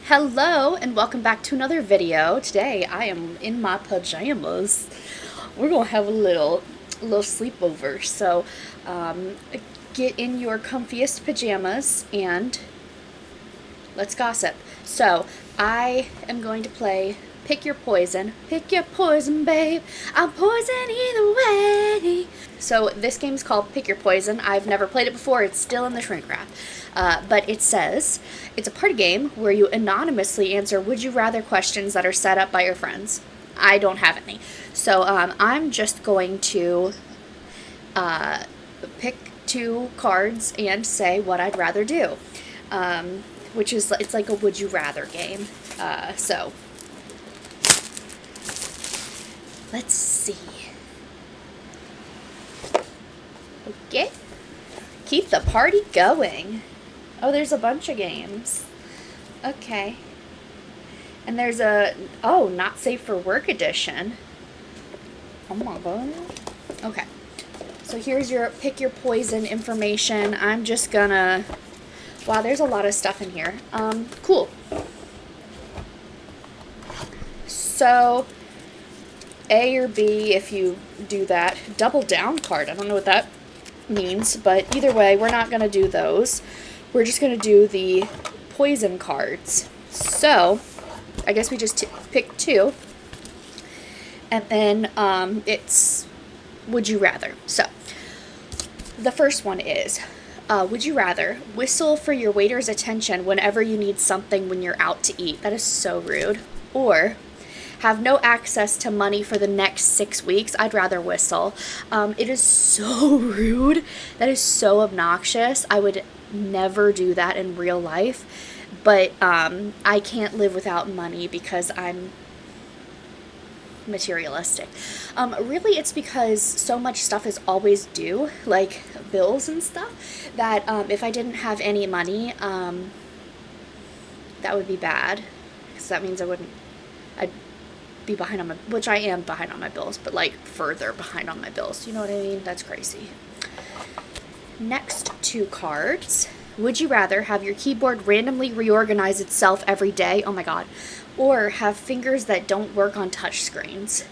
Hello and welcome back to another video. Today I am in my pajamas. We're gonna have a little sleepover. So get in your comfiest pajamas and let's gossip. So I am going to play Pick Your Poison. Pick your poison, babe. I'm poison either way. So this game's called Pick Your Poison. I've never played it before. It's still in the shrink wrap. But it says it's a party game where you anonymously answer would you rather questions that are set up by your friends. I don't have any. So I'm just going to pick two cards and say what I'd rather do. Which is, it's like a would you rather game. So let's see. Okay. Keep the party going. Oh, there's a bunch of games. Okay. And there's a, oh, not safe for work edition. Oh my god. Okay. So here's your pick your poison information. I'm just gonna, wow, there's a lot of stuff in here. Cool. So, A or B, if you do that. Double down card. I don't know what that means, but either way, we're not going to do those. We're just going to do the poison cards. So, I guess we just pick two. And then it's would you rather. So, the first one is, would you rather whistle for your waiter's attention whenever you need something when you're out to eat? That is so rude. Or have no access to money for the next 6 weeks. I'd rather whistle. It is so rude. That is so obnoxious. I would never do that in real life. But I can't live without money because I'm materialistic. Really, it's because so much stuff is always due, like bills and stuff, that if I didn't have any money, that would be bad. Because that means I'd be behind on my, which I am behind on my bills, but like further behind on my bills. You know what I mean? That's crazy. Next two cards. Would you rather have your keyboard randomly reorganize itself every day? Oh my god. Or have fingers that don't work on touch screens?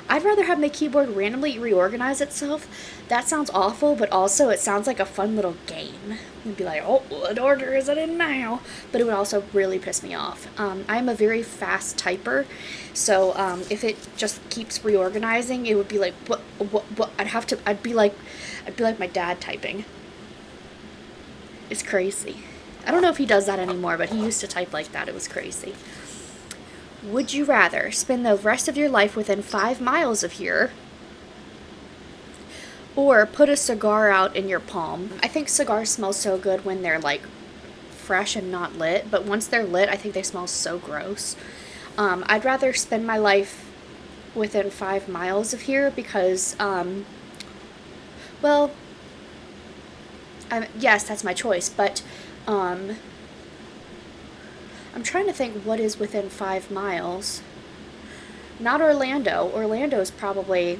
I'd rather have my keyboard randomly reorganize itself. That sounds awful, but also it sounds like a fun little game. You'd be like, oh, what order is it in now? But it would also really piss me off. I'm a very fast typer, so if it just keeps reorganizing, it would be like, what? I'd be like my dad typing. It's crazy. I don't know if he does that anymore, but he used to type like that. It was crazy. Would you rather spend the rest of your life within 5 miles of here, or put a cigar out in your palm? I think cigars smell so good when they're like fresh and not lit, but once they're lit, I think they smell so gross. I'd rather spend my life within 5 miles of here because, well, yes, that's my choice, but I'm trying to think what is within 5 miles. Not Orlando. Orlando's probably,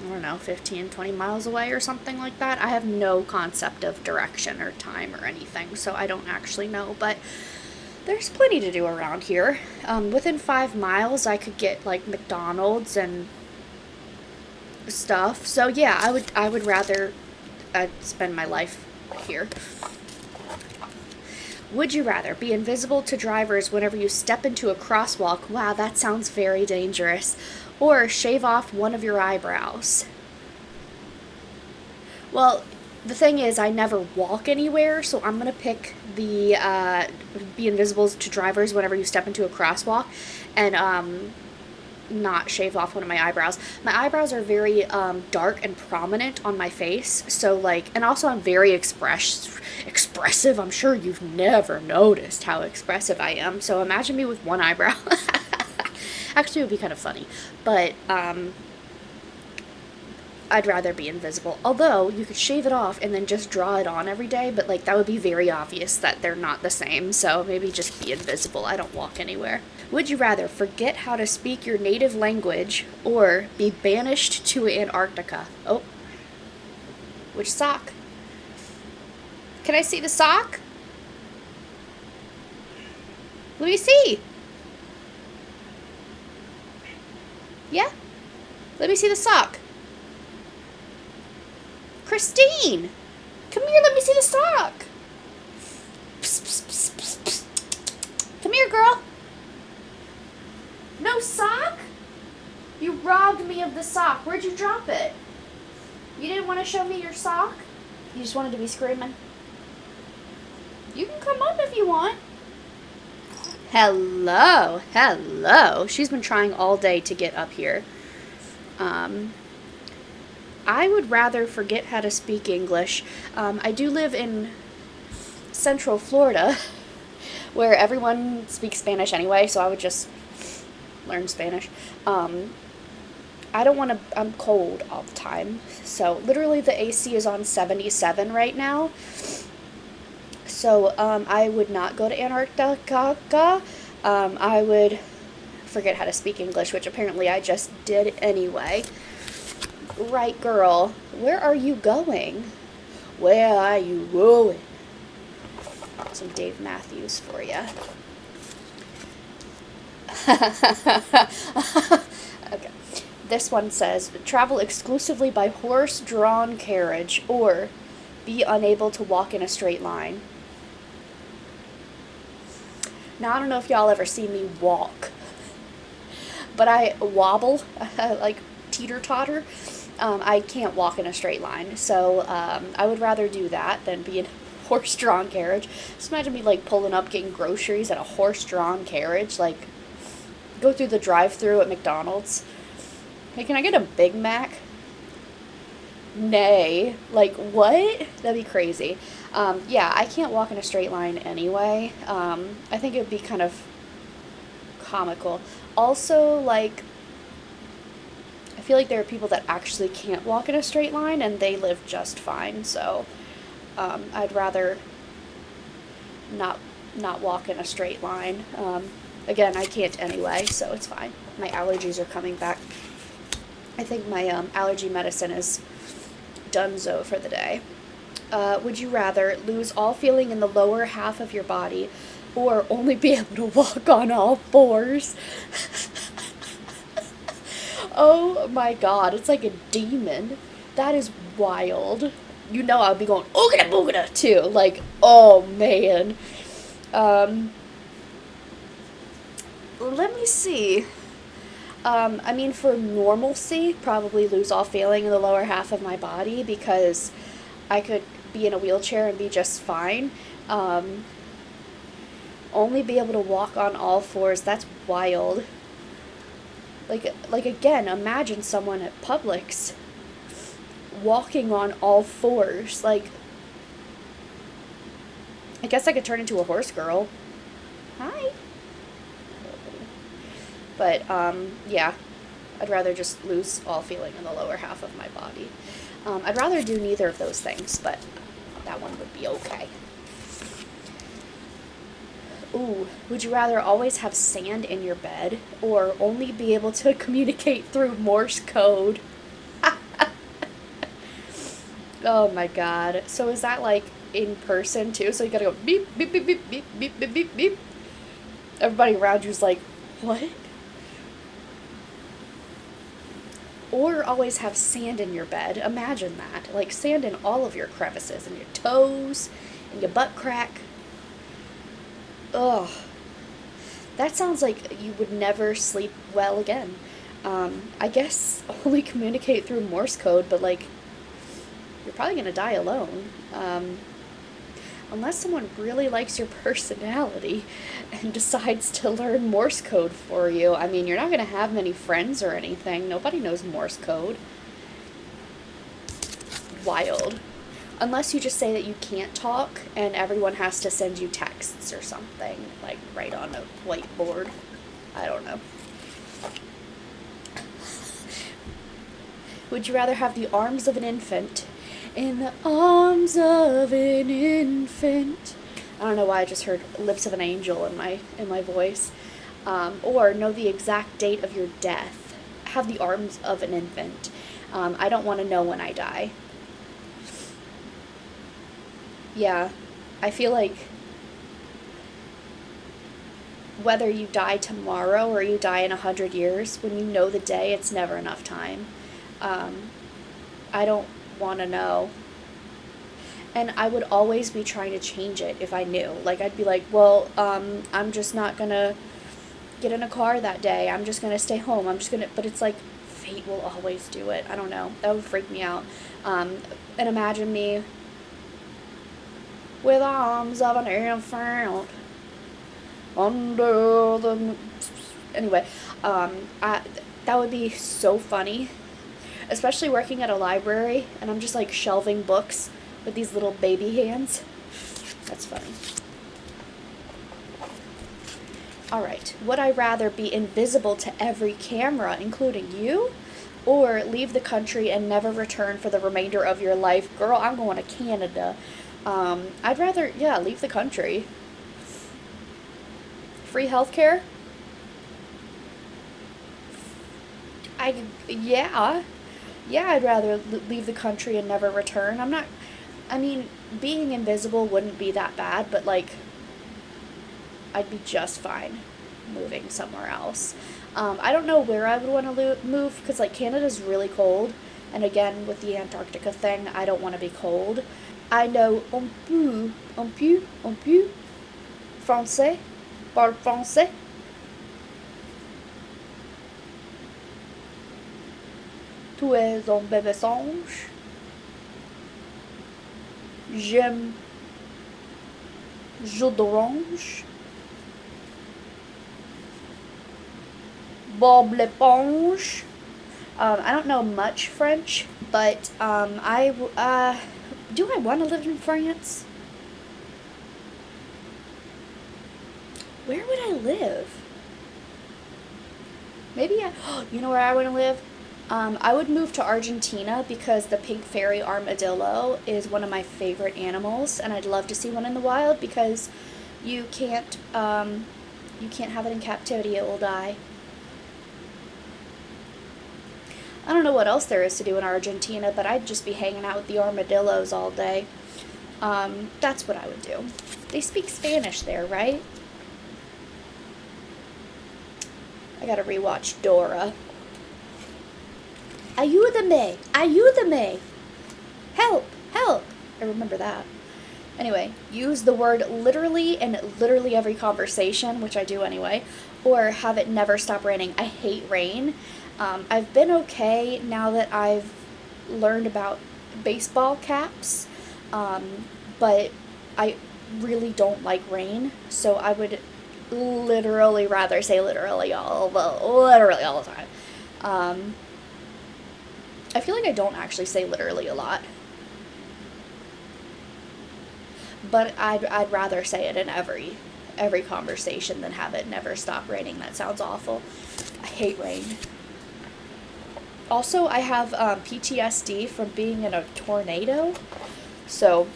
I don't know, 15, 20 miles away or something like that. I have no concept of direction or time or anything, so I don't actually know, but there's plenty to do around here. Within 5 miles, I could get, like, McDonald's and stuff. So, yeah, I would rather spend my life here. Would you rather be invisible to drivers whenever you step into a crosswalk? Wow, that sounds very dangerous. Or shave off one of your eyebrows? Well, the thing is, I never walk anywhere, so I'm going to pick the be invisible to drivers whenever you step into a crosswalk and not shave off one of my eyebrows. My eyebrows are very dark and prominent on my face, so like, and also I'm very expressive. I'm sure you've never noticed how expressive I am, so imagine me with one eyebrow. Actually, it would be kind of funny, but I'd rather be invisible. Although, you could shave it off and then just draw it on every day, but like that would be very obvious that they're not the same, so maybe just be invisible. I don't walk anywhere. Would you rather forget how to speak your native language or be banished to Antarctica? Oh. Which sock? Can I see the sock? Let me see. Yeah? Let me see the sock. Christine! Come here, let me see the sock. Psst, psst, psst, psst, psst. Come here, girl. No sock? You robbed me of the sock. Where'd you drop it? You didn't want to show me your sock? You just wanted to be screaming? You can come up if you want. Hello. Hello. She's been trying all day to get up here. I would rather forget how to speak English. I do live in Central Florida, where everyone speaks Spanish anyway, so I would just learn Spanish. I don't want to, I'm cold all the time, so literally the AC is on 77 right now, so I would not go to Antarctica. I would forget how to speak English, which apparently I just did anyway. Right, girl, where are you going? Where are you going? Some Dave Matthews for you. Okay. This one says, travel exclusively by horse-drawn carriage or be unable to walk in a straight line. Now, I don't know if y'all ever see me walk, but I wobble, like teeter-totter. I can't walk in a straight line, so I would rather do that than be in a horse-drawn carriage. Just imagine me, like, pulling up, getting groceries at a horse-drawn carriage, like, go through the drive-thru at McDonald's. Hey, can I get a Big Mac? Nay. Like, what? That'd be crazy. Yeah, I can't walk in a straight line anyway. I think it would be kind of comical. Also, like, I feel like there are people that actually can't walk in a straight line and they live just fine, so I'd rather not walk in a straight line. Again, I can't anyway, so it's fine. My allergies are coming back. I think my allergy medicine is donezo for the day. Would you rather lose all feeling in the lower half of your body or only be able to walk on all fours? Oh my god, it's like a demon. That is wild. You know I'll be going, oogada boogada, too. Like, oh man. Let me see. I mean, for normalcy, probably lose all feeling in the lower half of my body because I could be in a wheelchair and be just fine. Only be able to walk on all fours, that's wild. Like again, imagine someone at Publix walking on all fours. Like, I guess I could turn into a horse girl. Hi. But, yeah, I'd rather just lose all feeling in the lower half of my body. I'd rather do neither of those things, but that one would be okay. Ooh, would you rather always have sand in your bed or only be able to communicate through Morse code? Oh my god. So is that like in person too? So you gotta go beep, beep, beep, beep, beep, beep, beep, beep, beep. Everybody around you's like, what? Or always have sand in your bed. Imagine that. Like sand in all of your crevices, in your toes, in your butt crack. Ugh. That sounds like you would never sleep well again. I guess only communicate through Morse code, but like, you're probably gonna die alone. Unless someone really likes your personality and decides to learn Morse code for you. I mean, you're not gonna have many friends or anything. Nobody knows Morse code. Wild. Unless you just say that you can't talk and everyone has to send you texts or something, like right on a whiteboard. I don't know. Would you rather have the arms of an infant? In the arms of an infant. I don't know why I just heard lips of an angel in my voice. Or know the exact date of your death. Have the arms of an infant. I don't want to know when I die. Yeah, I feel like whether you die tomorrow or you die in 100 years, when you know the day, it's never enough time. I don't want to know. And I would always be trying to change it if I knew. Like, I'd be like, well, I'm just not going to get in a car that day. I'm just going to stay home. But it's like, fate will always do it. I don't know. That would freak me out. And imagine me with arms of an infant under the... Anyway, that would be so funny. Especially working at a library, and I'm just like shelving books with these little baby hands. That's funny. Alright, would I rather be invisible to every camera, including you, or leave the country and never return for the remainder of your life? Girl, I'm going to Canada. I'd rather, yeah, leave the country. Free healthcare? Yeah, I'd rather leave the country and never return. I mean, being invisible wouldn't be that bad, but, like, I'd be just fine moving somewhere else. I don't know where I would want to move, because, like, Canada's really cold, and again, with the Antarctica thing, I don't want to be cold. I know un peu, français, parle français. Tu es un bébé songe. J'aime jus d'orange. Bob l'éponge. I don't know much French, but do I want to live in France? Where would I live? Maybe you know where I want to live? I would move to Argentina because the pink fairy armadillo is one of my favorite animals, and I'd love to see one in the wild because you can't have it in captivity, it will die. I don't know what else there is to do in Argentina, but I'd just be hanging out with the armadillos all day. That's what I would do. They speak Spanish there, right? I gotta rewatch Dora. Ayúdame! Ayúdame! Help! Help! I remember that. Anyway, use the word literally in literally every conversation, which I do anyway, or have it never stop raining. I hate rain. I've been okay now that I've learned about baseball caps, but I really don't like rain, so I would literally rather say literally all the time. I feel like I don't actually say literally a lot, but I'd rather say it in every conversation than have it never stop raining. That sounds awful. I hate rain. Also, I have PTSD from being in a tornado, so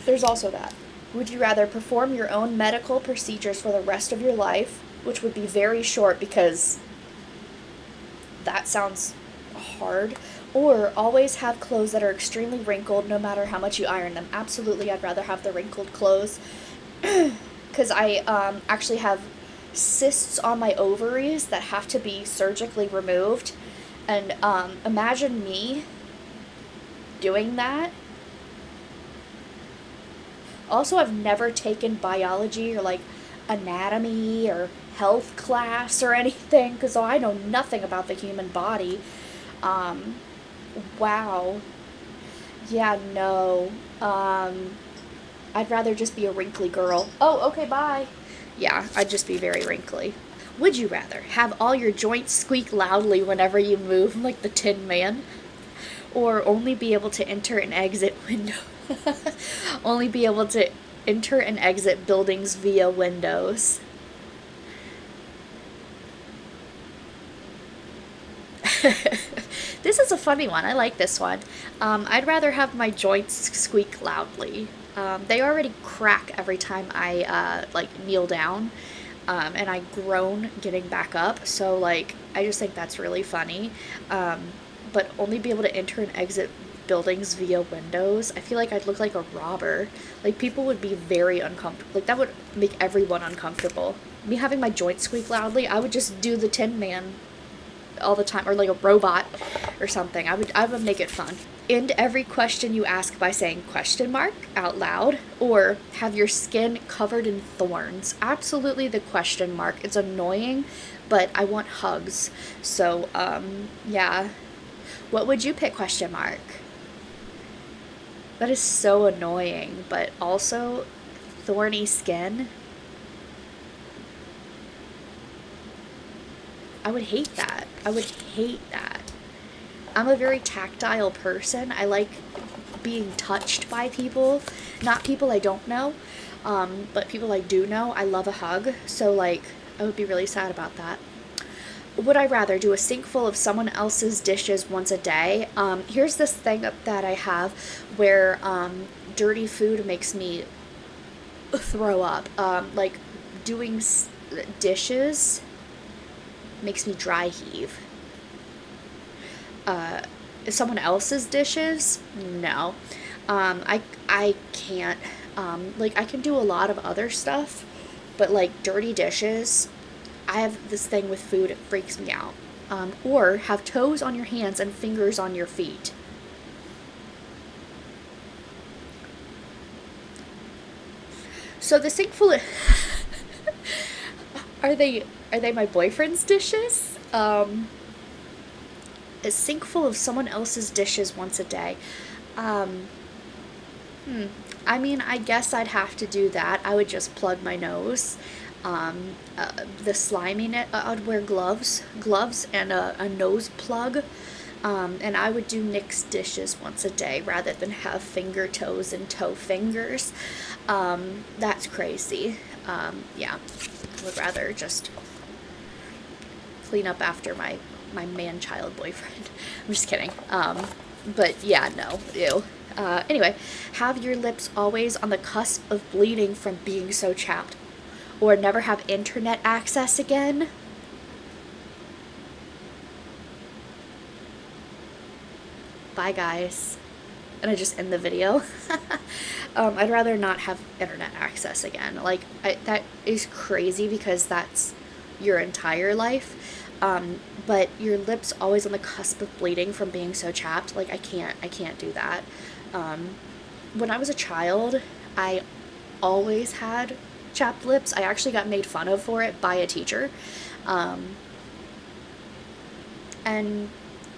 there's also that. Would you rather perform your own medical procedures for the rest of your life, which would be very short because that sounds hard, or always have clothes that are extremely wrinkled no matter how much you iron them? Absolutely, I'd rather have the wrinkled clothes because I actually have cysts on my ovaries that have to be surgically removed, and imagine me doing that. Also, I've never taken biology or like anatomy or health class or anything because I know nothing about the human body. Wow. Yeah, no. I'd rather just be a wrinkly girl. Oh, okay, bye. Yeah, I'd just be very wrinkly. Would you rather have all your joints squeak loudly whenever you move like the Tin Man, or only be able to enter and exit only be able to enter and exit buildings via windows? This is a funny one. I like this one. I'd rather have my joints squeak loudly. They already crack every time I kneel down, and I groan getting back up. So like I just think that's really funny. But only be able to enter and exit buildings via windows. I feel like I'd look like a robber. Like people would be very uncomfortable. Like that would make everyone uncomfortable. me having my joints squeak loudly, I would just do the Tin Man all the time, or like a robot or something. I would make it fun. End every question you ask by saying question mark out loud, or have your skin covered in thorns. Absolutely the question mark. It's annoying, but I want hugs. So, yeah. What would you pick, question mark? That is so annoying, but also thorny skin. I would hate that. I would hate that. I'm a very tactile person. I like being touched by people. Not people I don't know, but people I do know. I love a hug. So, like, I would be really sad about that. Would I rather do a sink full of someone else's dishes once a day? Here's this thing that I have where dirty food makes me throw up. Like, doing dishes makes me dry heave. Someone else's dishes, no. I can't. Like, I can do a lot of other stuff, but like dirty dishes, I have this thing with food, it freaks me out. Or have toes on your hands and fingers on your feet. So the sink full of are they my boyfriend's dishes? A sink full of someone else's dishes once a day. I mean, I guess I'd have to do that. I would just plug my nose. The sliminess, I'd wear gloves and a nose plug. And I would do Nick's dishes once a day rather than have finger toes and toe fingers. That's crazy. Yeah, I would rather just clean up after my man-child boyfriend. I'm just kidding. But yeah, no, ew. Anyway, have your lips always on the cusp of bleeding from being so chapped, or never have internet access again. Bye, guys. And I just end the video. I'd rather not have internet access again. Like, that is crazy because that's your entire life. But your lips always on the cusp of bleeding from being so chapped. Like, I can't do that. When I was a child, I always had chapped lips. I actually got made fun of for it by a teacher. And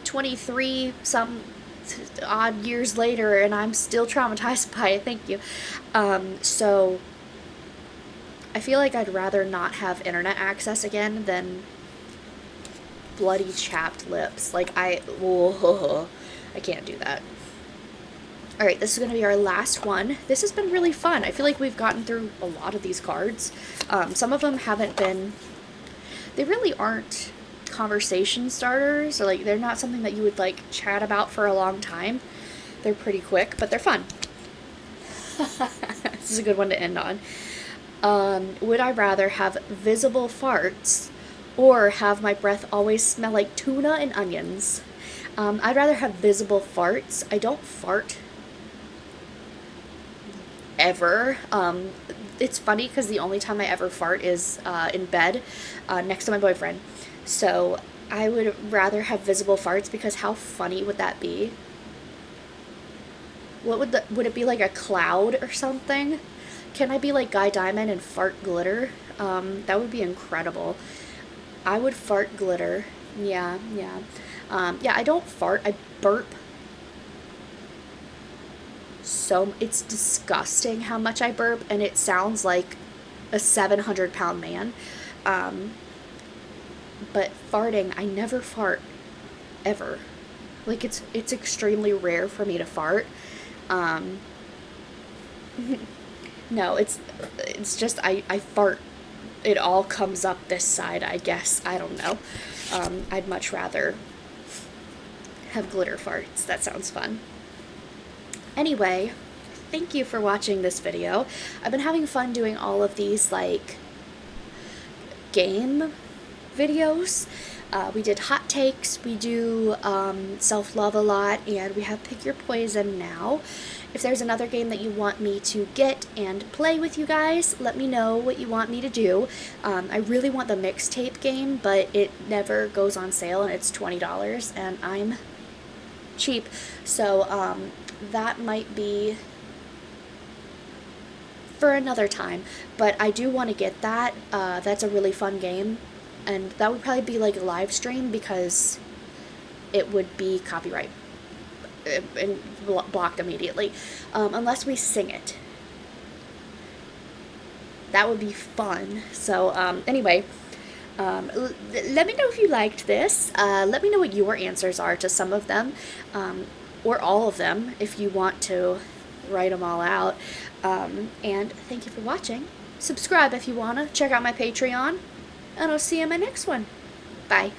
23 some odd years later, and I'm still traumatized by it. Thank you. So I feel like I'd rather not have internet access again than bloody chapped lips. Like, I can't do that. Alright, this is going to be our last one. This has been really fun. I feel like we've gotten through a lot of these cards. Some of them haven't been, they really aren't conversation starters, or like they're not something that you would like chat about for a long time. They're pretty quick, but they're fun. This is a good one to end on. Would I rather have visible farts or have my breath always smell like tuna and onions? I'd rather have visible farts. I don't fart ever. It's funny because the only time I ever fart is in bed next to my boyfriend. So I would rather have visible farts because how funny would that be? What would it be, like a cloud or something? Can I be like Guy Diamond and fart glitter? That would be incredible. I would fart glitter. Yeah. Yeah, I don't fart. I burp. So it's disgusting how much I burp, and it sounds like a 700-pound man. But farting, I never fart, ever. Like, it's extremely rare for me to fart. No, it's just, I fart. It all comes up this side, I guess. I don't know. I'd much rather have glitter farts. That sounds fun. Anyway, thank you for watching this video. I've been having fun doing all of these, like, game videos. We did hot takes, we do self-love a lot, and we have Pick Your Poison now. If there's another game that you want me to get and play with you guys, let me know what you want me to do. I really want the mixtape game, but it never goes on sale, and it's $20, and I'm cheap, so that might be for another time, but I do want to get that. That's a really fun game, and that would probably be like a live stream because it would be copyright and blocked immediately, unless we sing it. That would be fun. So anyway, let me know if you liked this. Let me know what your answers are to some of them, or all of them if you want to write them all out. And thank you for watching. Subscribe if you want to. Check out my Patreon. And I'll see you in my next one. Bye.